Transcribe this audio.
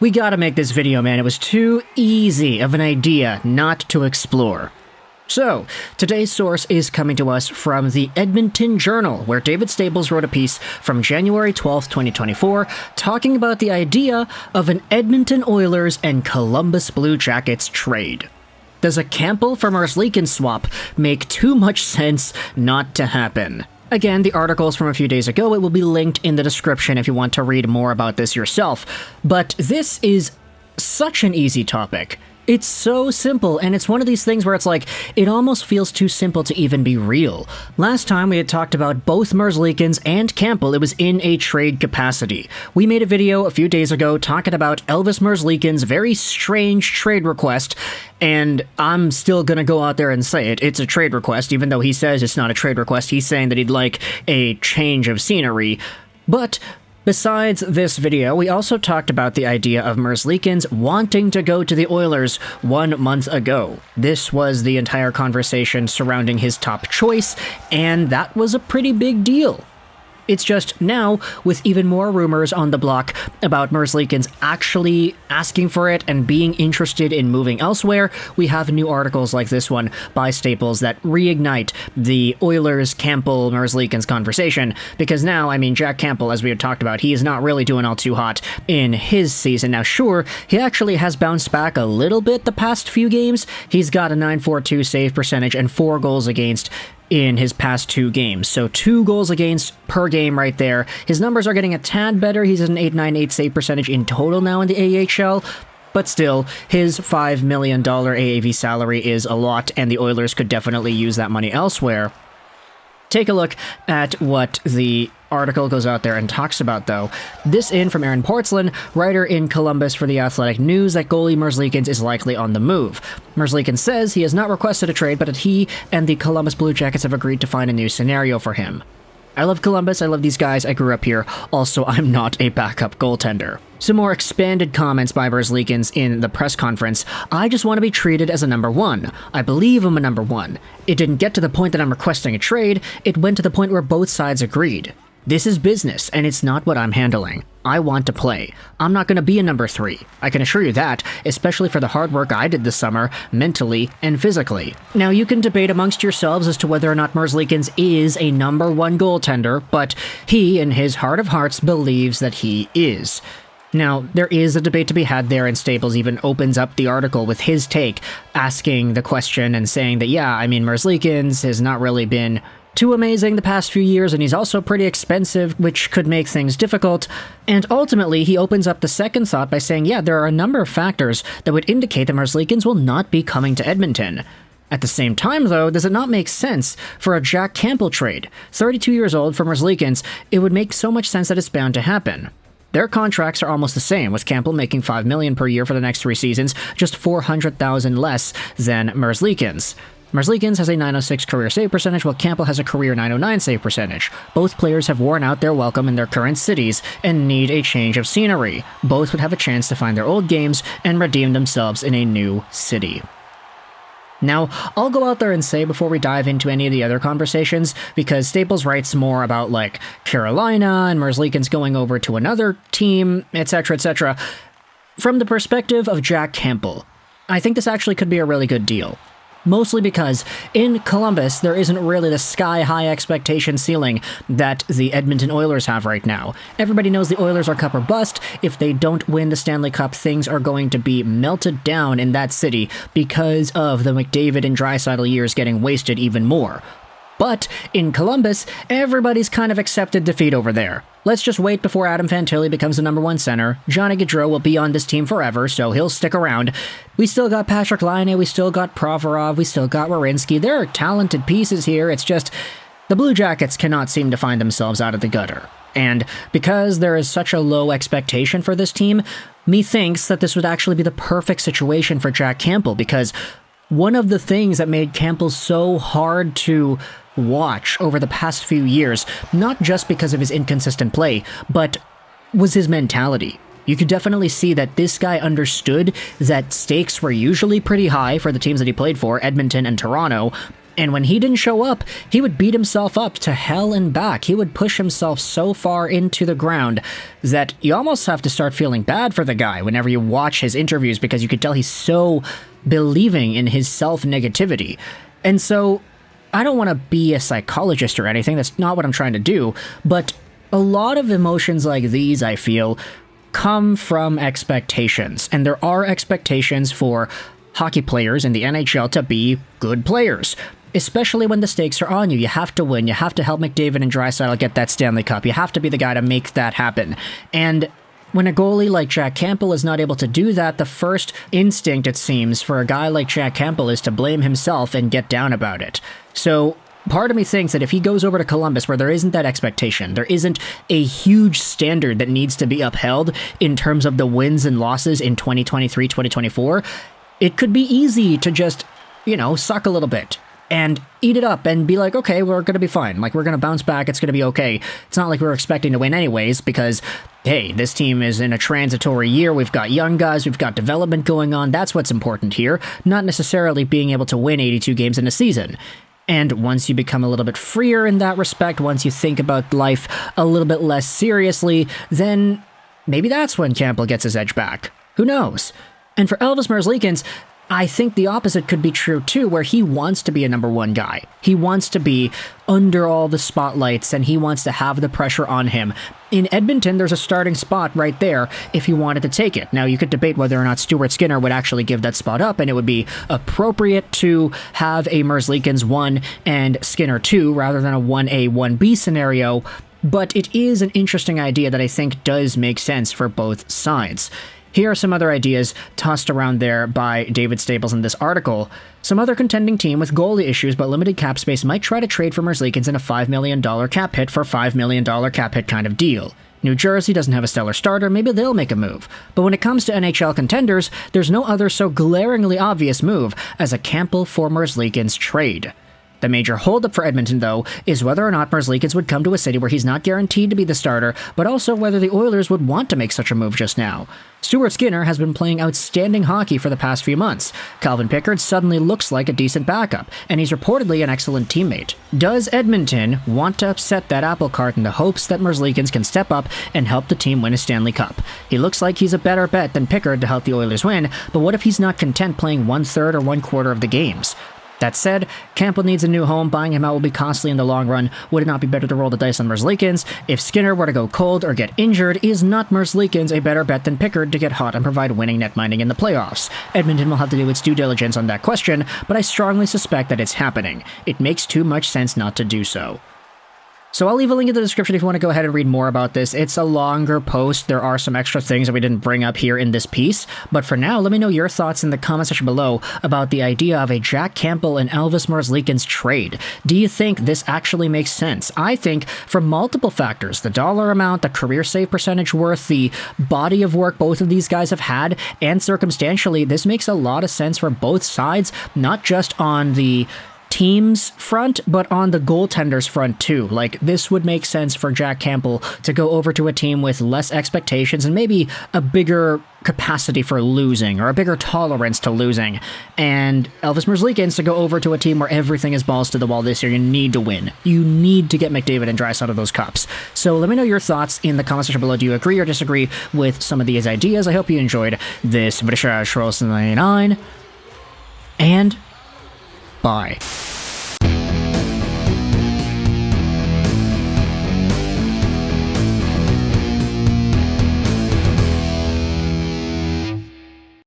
We gotta make this video, man. It was too easy of an idea not to explore. So, today's source is coming to us from the Edmonton Journal, where David Staples wrote a piece from January 12th, 2024, talking about the idea of an Edmonton Oilers and Columbus Blue Jackets trade. Does a Campbell for Merzlikins swap make too much sense not to happen? Again, the article's from a few days ago. It will be linked in the description if you want to read more about this yourself. But this is such an easy topic. It's so simple, and it's one of these things where it's like, it almost feels too simple to even be real. Last time we had talked about both Merzlikins and Campbell, it was in a trade capacity. We made a video a few days ago talking about Elvis Merzlikins' very strange trade request, and I'm still gonna go out there and say it. It's a trade request, even though he says it's not a trade request. He's saying that he'd like a change of scenery. But besides this video, we also talked about the idea of Merzlikins wanting to go to the Oilers 1 month ago. This was the entire conversation surrounding his top choice, and that was a pretty big deal. It's just now, with even more rumors on the block about Merzlikins actually asking for it and being interested in moving elsewhere, we have new articles like this one by Staples that reignite the Oilers-Campbell-Merzlikins conversation, because now, I mean, Jack Campbell, as we had talked about, he is not really doing all too hot in his season. Now, sure, he actually has bounced back a little bit the past few games. He's got a .942 save percentage and 4 goals against in his past 2 games. So 2 goals against per game right there. His numbers are getting a tad better. He's at an .898 save percentage in total now in the AHL. But still, his $5 million AAV salary is a lot, and the Oilers could definitely use that money elsewhere. Take a look at what the article goes out there and talks about, though. This in from Aaron Portzlan, writer in Columbus for The Athletic News, that goalie Merzlikins is likely on the move. Merzlikins says he has not requested a trade, but that he and the Columbus Blue Jackets have agreed to find a new scenario for him. I love Columbus, I love these guys, I grew up here. Also, I'm not a backup goaltender. Some more expanded comments by Merzlikins in the press conference. I just want to be treated as a number 1. I believe I'm a number 1. It didn't get to the point that I'm requesting a trade, it went to the point where both sides agreed. This is business, and it's not what I'm handling. I want to play. I'm not going to be a number 3. I can assure you that, especially for the hard work I did this summer, mentally and physically. Now, you can debate amongst yourselves as to whether or not Merzlikins is a number 1 goaltender, but he, in his heart of hearts, believes that he is. Now, there is a debate to be had there, and Staples even opens up the article with his take, asking the question and saying that, yeah, I mean, Merzlikins has not really been too amazing the past few years, and he's also pretty expensive, which could make things difficult. And ultimately, he opens up the second thought by saying, yeah, there are a number of factors that would indicate that Merzlikins will not be coming to Edmonton. At the same time, though, does it not make sense for a Jack Campbell trade? 32 years old for Merzlikins, it would make so much sense that it's bound to happen. Their contracts are almost the same, with Campbell making $5 million per year for the next 3 seasons, just $400,000 less than Merzlikins. Merzlikins has a .906 career save percentage, while Campbell has a career .909 save percentage. Both players have worn out their welcome in their current cities and need a change of scenery. Both would have a chance to find their old games and redeem themselves in a new city. Now, I'll go out there and say before we dive into any of the other conversations, because Staples writes more about, like, Carolina and Merzlikins going over to another team, etc., etc. From the perspective of Jack Campbell, I think this actually could be a really good deal. Mostly because in Columbus, there isn't really the sky-high expectation ceiling that the Edmonton Oilers have right now. Everybody knows the Oilers are cup or bust. If they don't win the Stanley Cup, things are going to be melted down in that city because of the McDavid and Draisaitl years getting wasted even more. But in Columbus, everybody's kind of accepted defeat over there. Let's just wait before Adam Fantilli becomes the number 1 center. Johnny Gaudreau will be on this team forever, so he'll stick around. We still got Patrick Laine, we still got Provorov, we still got Werenski. There are talented pieces here, it's just the Blue Jackets cannot seem to find themselves out of the gutter. And because there is such a low expectation for this team, methinks that this would actually be the perfect situation for Jack Campbell, because one of the things that made Campbell so hard to watch over the past few years, not just because of his inconsistent play, but was his mentality. You could definitely see that this guy understood that stakes were usually pretty high for the teams that he played for, Edmonton and Toronto, And when he didn't show up, he would beat himself up to hell and back. He would push himself so far into the ground that you almost have to start feeling bad for the guy whenever you watch his interviews, because you could tell he's so believing in his self-negativity. And so, I don't want to be a psychologist or anything, that's not what I'm trying to do, but a lot of emotions like these, I feel, come from expectations. And there are expectations for hockey players in the NHL to be good players. Especially when the stakes are on you. You have to win. You have to help McDavid and Draisaitl get that Stanley Cup. You have to be the guy to make that happen. And when a goalie like Jack Campbell is not able to do that, the first instinct, it seems, for a guy like Jack Campbell is to blame himself and get down about it. So part of me thinks that if he goes over to Columbus where there isn't that expectation, there isn't a huge standard that needs to be upheld in terms of the wins and losses in 2023, 2024, it could be easy to just, suck a little bit and eat it up and be like, okay, we're going to be fine. Like, we're going to bounce back. It's going to be okay. It's not like we're expecting to win anyways because, hey, this team is in a transitory year. We've got young guys. We've got development going on. That's what's important here. Not necessarily being able to win 82 games in a season. And once you become a little bit freer in that respect, once you think about life a little bit less seriously, then maybe that's when Campbell gets his edge back. Who knows? And for Elvis Merzlikins, I think the opposite could be true too, where he wants to be a number one guy. He wants to be under all the spotlights and he wants to have the pressure on him. In Edmonton, there's a starting spot right there if he wanted to take it. Now, you could debate whether or not Stuart Skinner would actually give that spot up, and it would be appropriate to have a Merzlikins 1 and Skinner 2 rather than a 1A, 1B scenario, but it is an interesting idea that I think does make sense for both sides. Here are some other ideas tossed around there by David Staples in this article. Some other contending team with goalie issues but limited cap space might try to trade for Merzlikins in a $5 million cap hit for $5 million cap hit kind of deal. New Jersey doesn't have a stellar starter, maybe they'll make a move. But when it comes to NHL contenders, there's no other so glaringly obvious move as a Campbell for Merzlikins trade. The major holdup for Edmonton, though, is whether or not Merzlikins would come to a city where he's not guaranteed to be the starter, but also whether the Oilers would want to make such a move just now. Stuart Skinner has been playing outstanding hockey for the past few months. Calvin Pickard suddenly looks like a decent backup, and he's reportedly an excellent teammate. Does Edmonton want to upset that apple cart in the hopes that Merzlikins can step up and help the team win a Stanley Cup? He looks like he's a better bet than Pickard to help the Oilers win, but what if he's not content playing 1/3 or 1/4 of the games? That said, Campbell needs a new home. Buying him out will be costly in the long run. Would it not be better to roll the dice on Merzlikins? If Skinner were to go cold or get injured, is not Merzlikins a better bet than Pickard to get hot and provide winning net minding in the playoffs? Edmonton will have to do its due diligence on that question, but I strongly suspect that it's happening. It makes too much sense not to do so. So I'll leave a link in the description if you want to go ahead and read more about this. It's a longer post. There are some extra things that we didn't bring up here in this piece. But for now, let me know your thoughts in the comment section below about the idea of a Jack Campbell and Elvis Merzlikins trade. Do you think this actually makes sense? I think for multiple factors, the dollar amount, the career save percentage worth, the body of work both of these guys have had, and circumstantially, this makes a lot of sense for both sides, not just on the team's front, but on the goaltender's front too. Like, this would make sense for Jack Campbell to go over to a team with less expectations and maybe a bigger capacity for losing or a bigger tolerance to losing, and Elvis Merzlikins to go over to a team where everything is balls to the wall this year. You need to win. You need to get McDavid and Draisaitl out of those cups. So let me know your thoughts in the comment section below. Do you agree or disagree with some of these ideas? I hope you enjoyed this video, and bye.